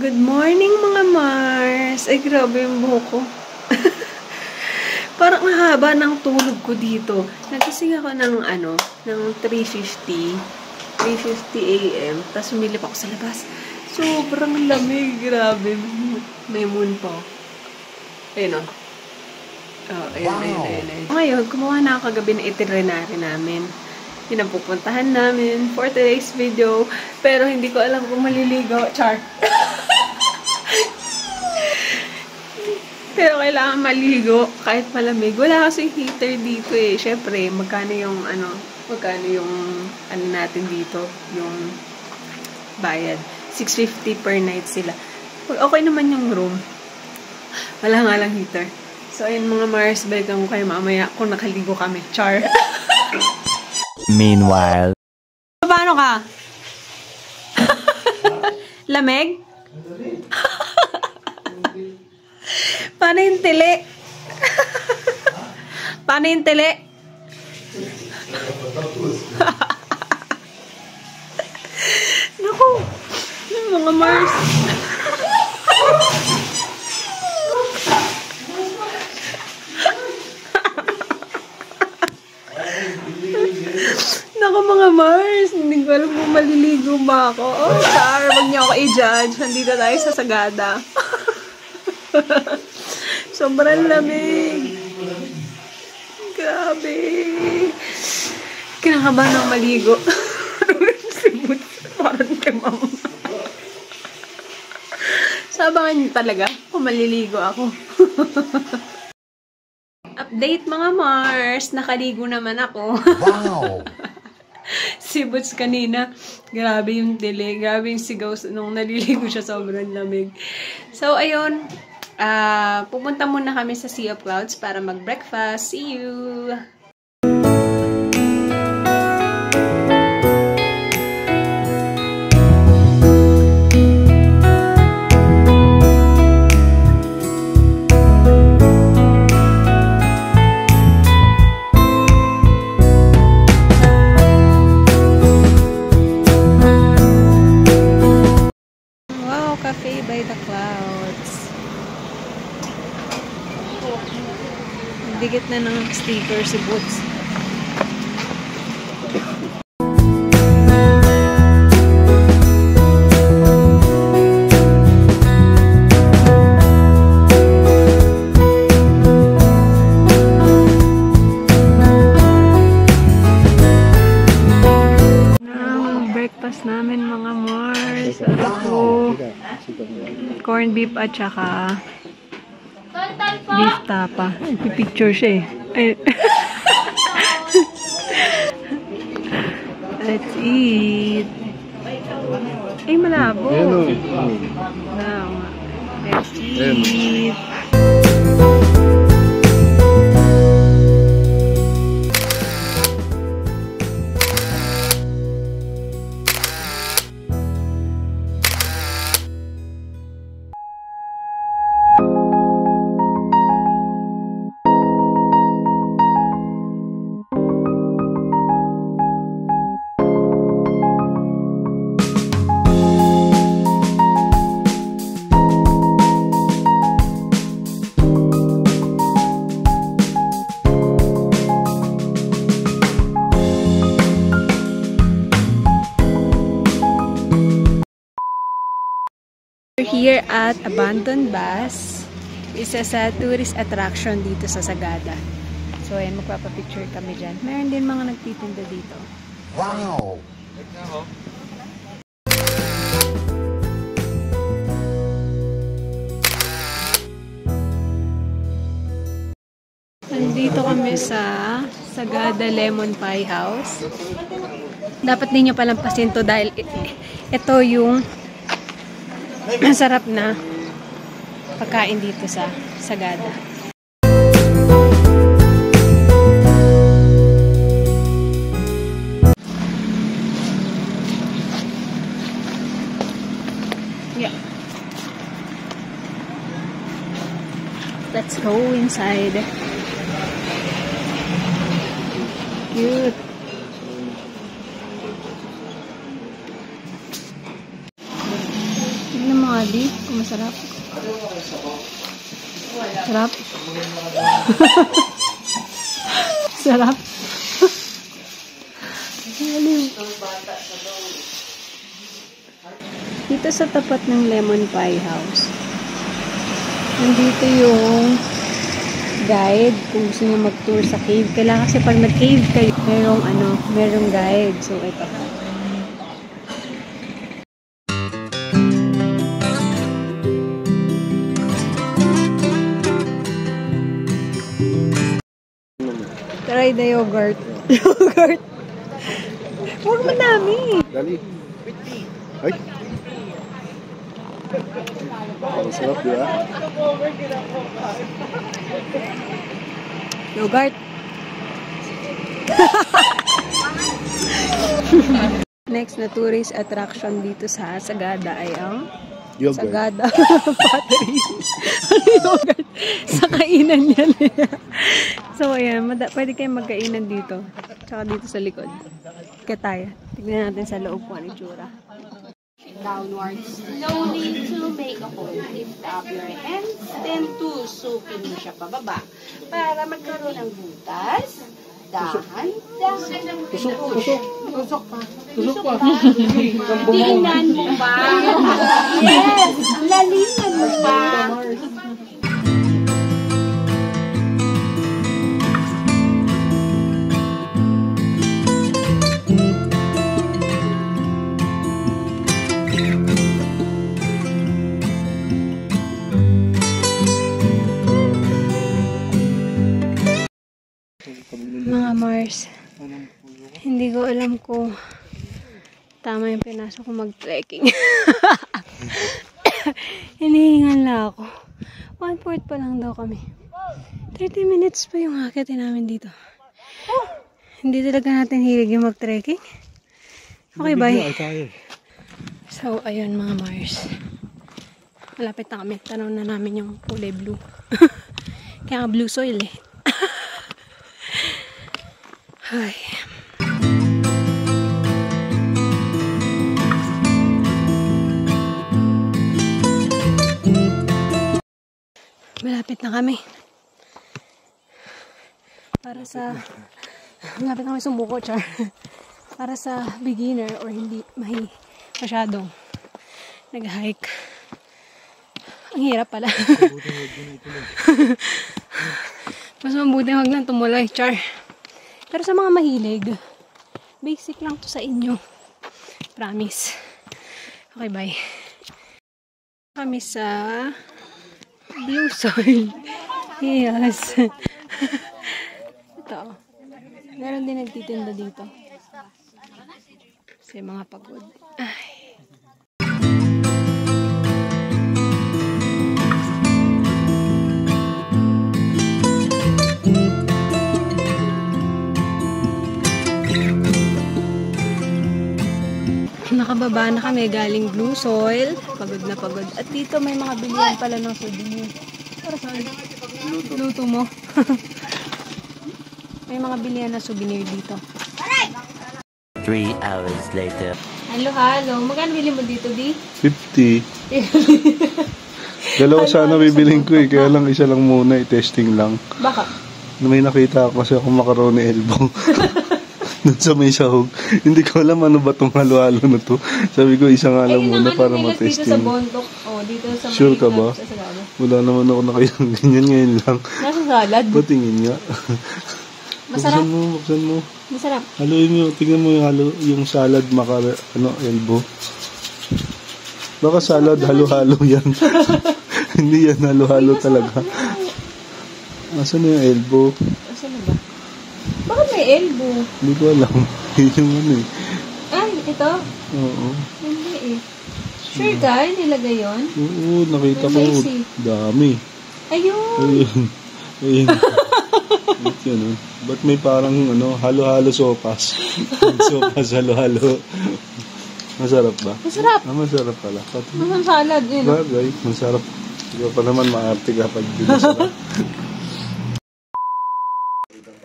Good morning mga Mars! Ay, grabe yung buhok ko. Parang mahaba ng tulog ko dito. Nagising ako ng 3:50 AM. Tapos sumilip ako sa labas. Sobrang lamig. Grabe. May moon po. Ayun o. Oh, ayun. Ngayon, kumuha na ako kagabi na itinerary namin. Yun ang pupuntahan namin for today's video. Pero hindi ko alam kung maliligo. Char. Pero kailangan maligo kahit malamig. Wala kasi heater dito eh. Syempre, magkano yung natin dito, yung bayad. 650 per night sila. Okay naman yung room. Wala nga lang heater. So, ayun mga Mars, balikan ko kayo mamaya kung nakaligo kami. Char. Meanwhile. Paano ka? Lamig? Paano yung tili? Paano yung tili? Naku, yung mga Mars. Naku mga Mars, hindi ko alam kung maliligo ba ako. Oh, char, wag niyo ako i-judge. Nandito tayo sa Sagada. Sobrang lamig. Grabe. Kinakabahan ng maligo. Sibot. Parang kay mama. Sabangan niyo talaga kung maliligo ako. Update mga Mars. Nakaligo naman ako. Wow. Si Boots kanina, grabe yung delay, grabe yung sigaw nung naliligo siya, sobrang lamig. So, ayun, pupunta muna kami sa Sea of Clouds para mag-breakfast. See you! Cafe by the Clouds. Dikit na ng sticker si Boots. Breakfast namin mga Mars. Corned beef at saka beef tapa. Pipicture siya eh. Let's eat. Ay, malabo. Let's eat. here at Abandoned Bus. Isa sa tourist attraction dito sa Sagada. So, ayan, magpapapicture kami dyan. Meron din mga nagtitinda dito. Wow! Nandito kami sa Sagada Lemon Pie House. Dapat din nyo palampasin to dahil ito yung masarap na pagkain dito sa Sagada. Yeah. Let's go inside. Cute. Tignan mo nga di, kung masarap. Sarap. Sarap. Dito sa tapat ng Lemon Pie House, nandito yung guide kung gusto nyo mag-tour sa cave. Kailangan kasi pag nag-cave kayo, merong guide. So, ito. Try the yogurt. Yogurt. Huwag madami. Dali. Ay. Ang sarap, di ba? Yogurt. Next na tourist attraction dito sa Sagada ay ang Yogurt. Sagada Pottery. Yogurt. Sa kainan yan. So, ayan. Pwede kayong magkainan dito. Tsaka dito sa likod. Kaya tayo. Tignan natin sa loob kung ano itsura. Downwards slowly to make a hole. Lift up your hands, then tusupin mo siya pababa para magkaroon ng butas. Dahan, dahan. Tusok pa. Tingnan mo ba? Yes! Laliman mo ba? Mga Mars, hindi ko alam kung tama yung pinasok ko mag-trekking. Hinihingal na ako. 1/4 pa lang daw kami. 30 minutes pa yung akitin namin dito. Hindi talaga natin hilig yung mag-trekking. Okay, bye. So, ayun mga Mars. Malapit na kami. Tanaw na namin yung kulay blue. Kaya nga blue soil eh. Ay. Malapit na kami. Malapit na kami sumuko, char. Para sa beginner or hindi masyadong nag-hike. Ang hirap pala. Mas mabuti wag lang tumuloy, char. Pero sa mga mahilig, basic lang to sa inyo. Promise. Okay, bye. Kami sa blue soil. Yes. Ito. Meron din nagtitinda dito. Kasi mga pagod. Ay. Nakababa na kami galing blue soil. Pagod na pagod. At dito may mga bilihan pala ng souvenir. Para saan? Luto mo. May mga bilihan na souvenir dito. 3 hours later. Halo. Magkano bili mo dito, Di? 50. Dalawa sana bibiling ko eh. Kaya lang isa lang muna. I-testing lang. Baka? May nakita ako kasi akong macaroni elbow. Doon sa may sahog. Hindi ko alam ano ba itong halo-halo na to. Sabi ko, isa nga lang muna para matesting. Dito sa bundok. Oh, dito sa may Sure ka ba? sa Sagada. Wala naman ako nakayang ganyan ngayon lang. Nasa salad. Patingin nga. Masarap. Buksan mo. Masarap. Haluin mo, tingnan mo yung salad elbow. Baka salad halo-halo yan. Hindi yan halo-halo talaga. Asan na yung elbow? Asan na ba? Bakit may elbow? Hindi ko alam. Yung ano eh. Ay, ito? Oo. Hindi eh. Sure ka? Nilagay yun? Oo, nakita ko. May lacy. Dami. Ayun. Ayun. Ba't yun, oh? Ba't may parang halo-halo sopas? Sopas halo-halo. Masarap ba? Masarap. Masarap pala. Masarap salad yun. Bagay, masarap. Ikaw pa naman maarte kapag di masarap.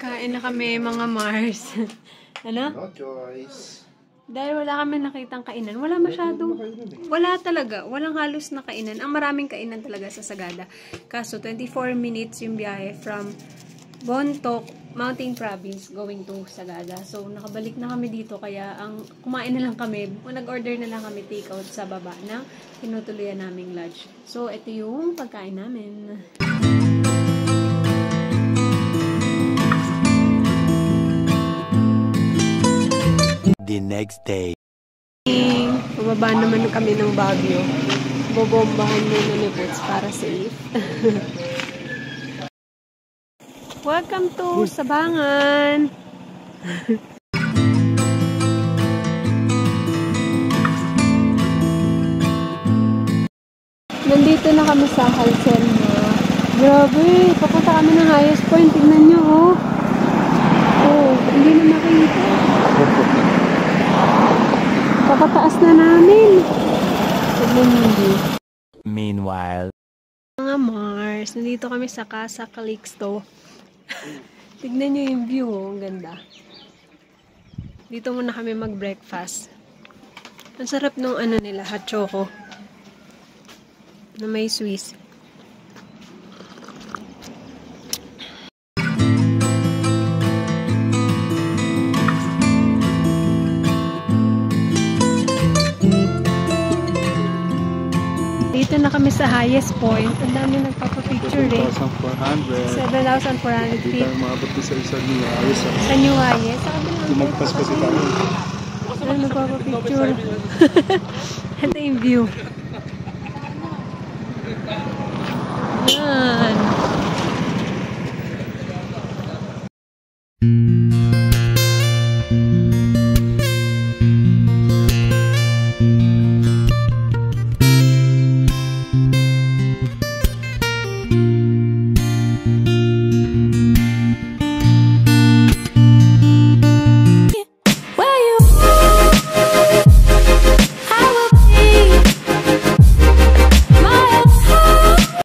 Kain na kami mga Mars. Ano? No choice. Dahil wala kami nakitang kainan. Wala masyado. Wala talaga. Walang halos na kainan. Ang maraming kainan talaga sa Sagada. Kaso 24 minutes yung biyahe from Bontoc, Mountain Province going to Sagada. So nakabalik na kami dito kaya ang kumain na lang kami. Nag-order na lang kami takeout sa baba ng tinutuluyan naming lodge. So ito yung pagkain namin. The next day. Pababa naman kami ng Baguio. Bobombahan muna ni Boots para safe. Welcome to Sabangan! Nandito na kami sa Halsema. Grabe! Papunta kami ng highest point. Tignan nyo, oh. Oh, hindi na makita. Papataas na namin. Tignan nyo yung view. Meanwhile. Mga Mars, nandito kami sa Casa Calixto. Tignan nyo yung view, oh. Ang ganda. Dito muna kami mag-breakfast. Ang sarap nung nila, hot choco. Na may Swiss. Dito na kami sa highest point. Ang dami nagpapapicture eh. 7,400. 7,400 Hindi feet. tayo makabot sa isang new ayos. Sa New Highest. Sa kabilang Tumagpas kasi tayo. ano nagpapapicture? Ito yung view. Yan.